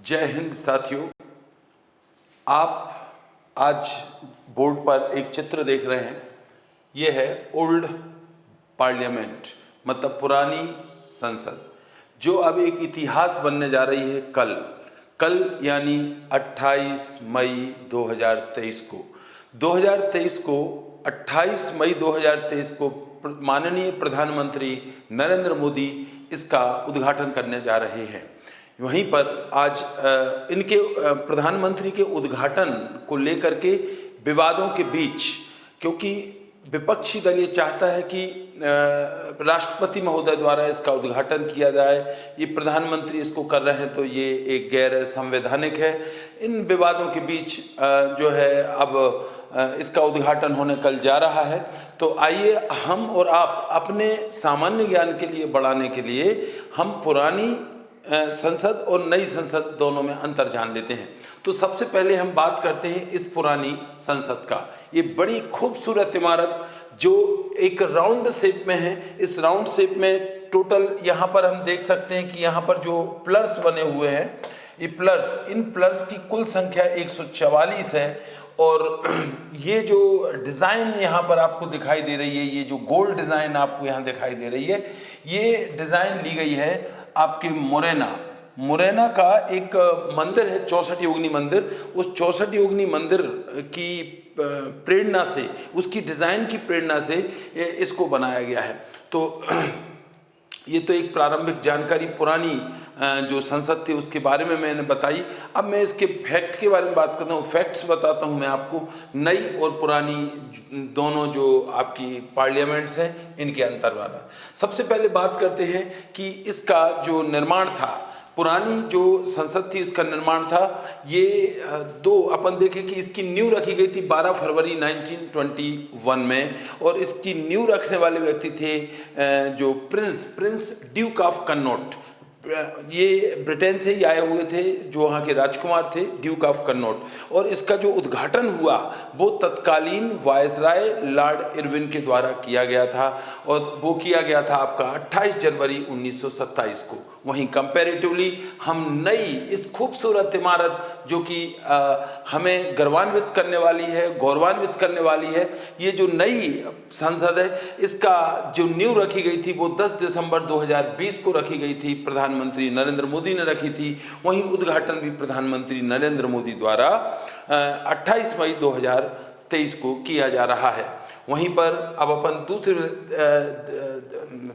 जय हिंद साथियों। आप आज बोर्ड पर एक चित्र देख रहे हैं। ये है ओल्ड पार्लियामेंट, मतलब पुरानी संसद, जो अब एक इतिहास बनने जा रही है। कल यानी 28 मई 2023 को 28 मई 2023 को माननीय प्रधानमंत्री नरेंद्र मोदी इसका उद्घाटन करने जा रहे हैं। वहीं पर आज इनके प्रधानमंत्री के उद्घाटन को लेकर के विवादों के बीच, क्योंकि विपक्षी दल ये चाहता है कि राष्ट्रपति महोदय द्वारा इसका उद्घाटन किया जाए, ये प्रधानमंत्री इसको कर रहे हैं तो ये एक गैर संवैधानिक है। इन विवादों के बीच जो है अब इसका उद्घाटन होने कल जा रहा है। तो आइए हम और आप अपने सामान्य ज्ञान के लिए बढ़ाने के लिए हम पुरानी संसद और नई संसद दोनों में अंतर जान लेते हैं। तो सबसे पहले हम बात करते हैं इस पुरानी संसद का। ये बड़ी खूबसूरत इमारत जो एक राउंड शेप में है। इस राउंड शेप में टोटल यहाँ पर हम देख सकते हैं कि यहाँ पर जो पिलर्स बने हुए हैं, ये इन पिलर्स की कुल संख्या 144 है। और ये जो डिज़ाइन यहाँ पर आपको दिखाई दे रही है, ये जो गोल्ड डिज़ाइन आपको यहाँ दिखाई दे रही है, ये डिज़ाइन ली गई है आपके मुरैना का एक मंदिर है, 64 योगिनी मंदिर। उस 64 योगिनी मंदिर की प्रेरणा से, उसकी डिज़ाइन की प्रेरणा से इसको बनाया गया है। तो ये तो एक प्रारंभिक जानकारी पुरानी जो संसद थी उसके बारे में मैंने बताई। अब मैं इसके फैक्ट के बारे में बात करता हूँ, फैक्ट्स बताता हूँ मैं आपको। नई और पुरानी दोनों जो आपकी पार्लियामेंट्स हैं, इनके अंतर वाला। सबसे पहले बात करते हैं कि इसका जो निर्माण था, पुरानी जो संसद थी इसका निर्माण था, ये अपन देखें कि इसकी नींव रखी गई थी 12 फरवरी 1921 में। और इसकी नींव रखने वाले व्यक्ति थे जो प्रिंस ड्यूक ऑफ कन्नौज। ये ब्रिटेन से ही आए हुए थे, जो वहाँ के राजकुमार थे, ड्यूक ऑफ कन्नौज। और इसका जो उद्घाटन हुआ वो तत्कालीन वायसराय लॉर्ड इरविन के द्वारा किया गया था, और वो किया गया था आपका 28 जनवरी 1927 को। वहीं कंपैरेटिवली हम नई इस खूबसूरत इमारत जो कि हमें गर्वान्वित करने वाली है, गौरवान्वित करने वाली है, ये जो नई संसद है, इसका जो नींव रखी गई थी वो 10 दिसंबर 2020 को रखी गई थी। प्रधानमंत्री नरेंद्र मोदी ने रखी थी। वहीं उद्घाटन भी प्रधानमंत्री नरेंद्र मोदी द्वारा 28 मई 2023 को किया जा रहा है। वहीं पर अब अपन दूसरे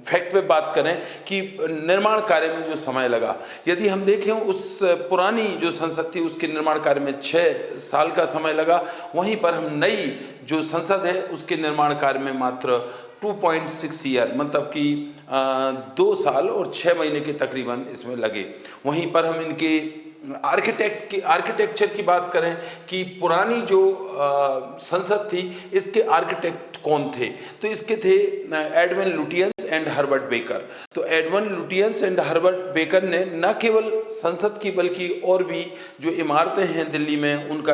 फैक्ट पे बात करें कि निर्माण कार्य में जो समय लगा, यदि हम देखें उस पुरानी जो संसद थी उसके निर्माण कार्य में 6 साल का समय लगा। वहीं पर हम नई जो संसद है उसके निर्माण कार्य में मात्र 2.6 ईयर, मतलब कि 2 साल और 6 महीने के तकरीबन इसमें लगे। वहीं पर हम इनके आर्किटेक्चर की बात करें कि पुरानी जो संसद थी इसके आर्किटेक्ट कौन थे, तो इसके थे Edwin Lutyens and Herbert Baker. तो Edwin Lutyens and Herbert Baker ने न केवल संसद की बल्कि और भी जो इमारतें हैं दिल्ली में उनका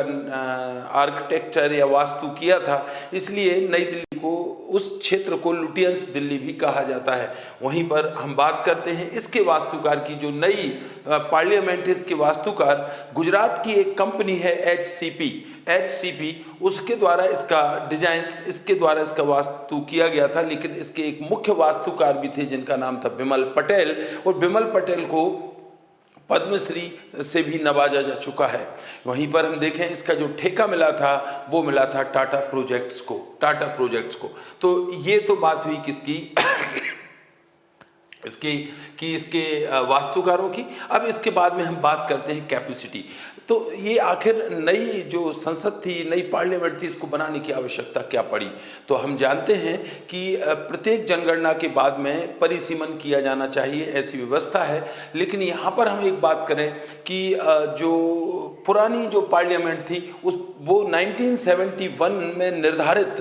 आर्किटेक्चर या वास्तु किया था। इसलिए नई दिल्ली को, उस क्षेत्र को लुटियंस दिल्ली भी कहा जाता है। वहीं पर हम बात करते हैं इसके वास्तुकार की। जो नई पार्लियामेंट है इसके वास्तुकार गुजरात की एक कंपनी है HCP, उसके द्वारा इसका डिजाइन्स, इसके द्वारा इसका वास्तु किया गया था। लेकिन इसके एक मुख्य वास्तुकार भी थे जिनका नाम था बिमल पटेल, और बिमल पटेल को पद्मश्री से भी नवाजा जा चुका है। वहीं पर हम देखें इसका जो ठेका मिला था वो मिला था टाटा प्रोजेक्ट्स को। तो ये तो बात हुई किसकी इसके वास्तुकारों की। अब इसके बाद में हम बात करते हैं कैपेसिटी। तो ये आखिर नई जो संसद थी, नई पार्लियामेंट थी, इसको बनाने की आवश्यकता क्या पड़ी। तो हम जानते हैं कि प्रत्येक जनगणना के बाद में परिसीमन किया जाना चाहिए, ऐसी व्यवस्था है। लेकिन यहाँ पर हम एक बात करें कि जो पुरानी जो पार्लियामेंट थी वो 1971 में निर्धारित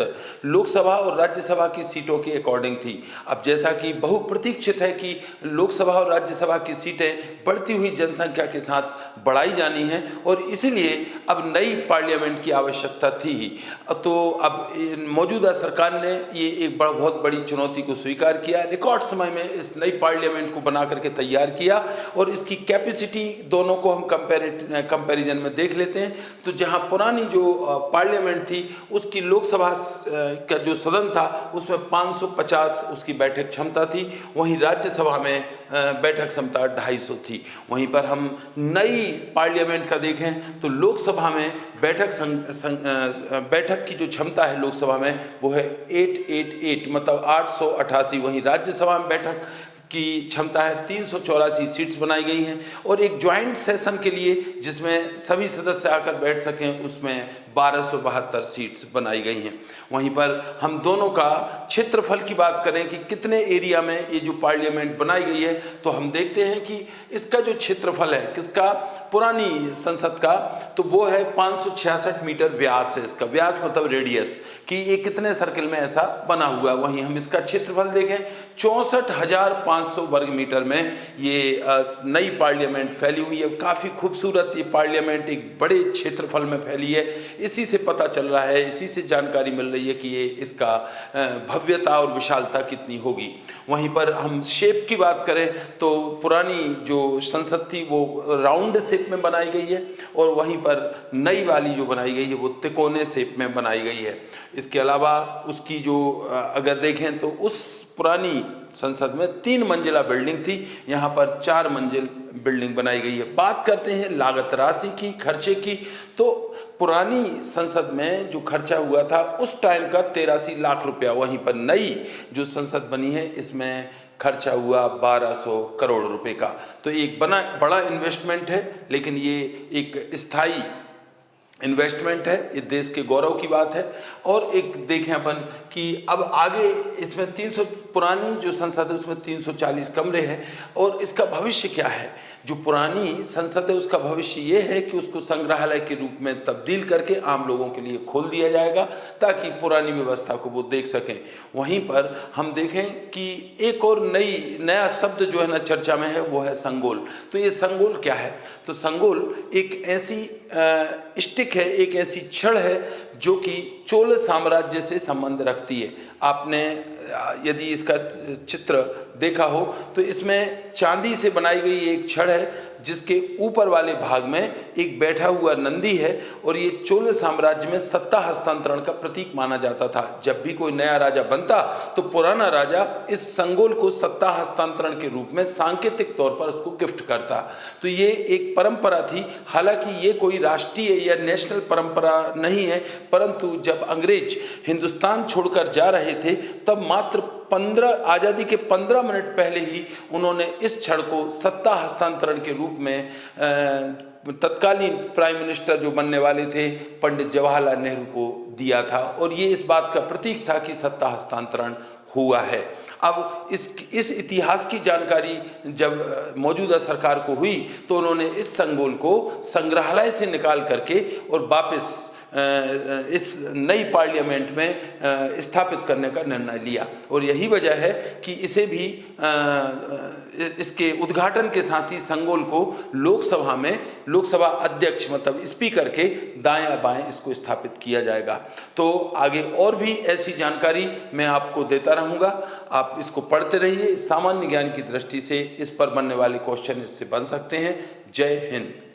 लोकसभा और राज्यसभा की सीटों के अकॉर्डिंग थी। अब जैसा कि बहुप्रतीक्षित है कि लोकसभा और राज्यसभा की सीटें बढ़ती हुई जनसंख्या के साथ बढ़ाई जानी है, और इसीलिए अब नई पार्लियामेंट की आवश्यकता थी। तो अब मौजूदा सरकार ने ये एक बहुत बड़ी चुनौती को स्वीकार किया, रिकॉर्ड समय में इस नई पार्लियामेंट को बना करके तैयार किया। और इसकी कैपेसिटी दोनों को हम कंपैरिजन में देख लेते हैं। तो जहां पुरानी जो पार्लियामेंट थी उसकी लोकसभा का जो सदन था उसमें 550 उसकी बैठक क्षमता थी, वहीं राज्यसभा में बैठक क्षमता 250 थी। वहीं पर हम नई पार्लियामेंट का देखें तो लोकसभा में बैठक की जो क्षमता है लोकसभा में वो है 888, मतलब 888। वहीं राज्यसभा में बैठक की क्षमता है 384 सीट्स बनाई गई हैं। और एक ज्वाइंट सेशन के लिए जिसमें सभी सदस्य आकर बैठ सकें उसमें 1272 सीट्स बनाई गई हैं। वहीं पर हम दोनों का क्षेत्रफल की बात करें कि कितने एरिया में ये जो पार्लियामेंट बनाई गई है, तो हम देखते हैं कि इसका जो क्षेत्रफल है किसका, पुरानी संसद का, तो वो है 566 मीटर व्यास है। इसका व्यास मतलब रेडियस कि ये कितने सर्किल में ऐसा बना हुआ है। वहीं हम इसका क्षेत्रफल देखें 64,500 वर्ग मीटर में ये नई पार्लियामेंट फैली हुई है। काफ़ी खूबसूरत ये पार्लियामेंट एक बड़े क्षेत्रफल में फैली है। इसी से पता चल रहा है, इसी से जानकारी मिल रही है कि ये इसका भव्यता और विशालता कितनी होगी। वहीं पर हम शेप की बात करें तो पुरानी जो संसद थी वो राउंड शेप में बनाई गई है और वहीं पर नई वाली जो बनाई गई है वो तिकोने शेप में बनाई गई है। इसके अलावा उसकी जो अगर देखें तो उस पुरानी संसद में 3 मंजिला बिल्डिंग थी, यहाँ पर 4 मंजिल बिल्डिंग बनाई गई है। बात करते हैं लागत राशि की, खर्चे की, तो पुरानी संसद में जो खर्चा हुआ था उस टाइम का 83 लाख रुपया। वहीं पर नई जो संसद बनी है इसमें खर्चा हुआ 1200 करोड़ रुपए का। तो एक बड़ा इन्वेस्टमेंट है, लेकिन ये एक स्थायी इन्वेस्टमेंट है, ये देश के गौरव की बात है। और एक देखें अपन कि अब आगे इसमें 300 पुरानी जो संसद है उसमें 340 कमरे हैं और इसका भविष्य क्या है। जो पुरानी संसद है उसका भविष्य ये है कि उसको संग्रहालय के रूप में तब्दील करके आम लोगों के लिए खोल दिया जाएगा ताकि पुरानी व्यवस्था को वो देख सकें। वहीं पर हम देखें कि एक और नया शब्द जो है ना चर्चा में है वो है संगोल। तो ये संगोल क्या है, तो संगोल एक ऐसी स्टिक है, एक ऐसी छड़ है जो कि चोल साम्राज्य से संबंध रखती है। आपने यदि इसका चित्र देखा हो तो इसमें चांदी से बनाई गई एक छड़ है जिसके ऊपर वाले भाग में एक बैठा हुआ नंदी है और ये चोल साम्राज्य में सत्ता हस्तांतरण का प्रतीक माना जाता था। जब भी कोई नया राजा बनता तो पुराना राजा इस संगोल को सत्ता हस्तांतरण के रूप में सांकेतिक तौर पर उसको गिफ्ट करता। तो ये एक परंपरा थी, हालांकि ये कोई राष्ट्रीय या नेशनल परंपरा नहीं है, परंतु जब अंग्रेज हिंदुस्तान छोड़कर जा रहे थे तब मात्र आज़ादी के 15 मिनट पहले ही उन्होंने इस छड़ को सत्ता हस्तांतरण के रूप में तत्कालीन प्राइम मिनिस्टर जो बनने वाले थे पंडित जवाहरलाल नेहरू को दिया था और ये इस बात का प्रतीक था कि सत्ता हस्तांतरण हुआ है। अब इस इतिहास की जानकारी जब मौजूदा सरकार को हुई तो उन्होंने इस संगोल को संग्रहालय से निकाल करके और वापस इस नई पार्लियामेंट में स्थापित करने का निर्णय लिया। और यही वजह है कि इसे भी इसके उद्घाटन के साथ ही संगोल को लोकसभा अध्यक्ष मतलब स्पीकर के दायां बाएं इसको स्थापित किया जाएगा। तो आगे और भी ऐसी जानकारी मैं आपको देता रहूँगा, आप इसको पढ़ते रहिए। सामान्य ज्ञान की दृष्टि से इस पर बनने वाले क्वेश्चन इससे बन सकते हैं। जय हिंद।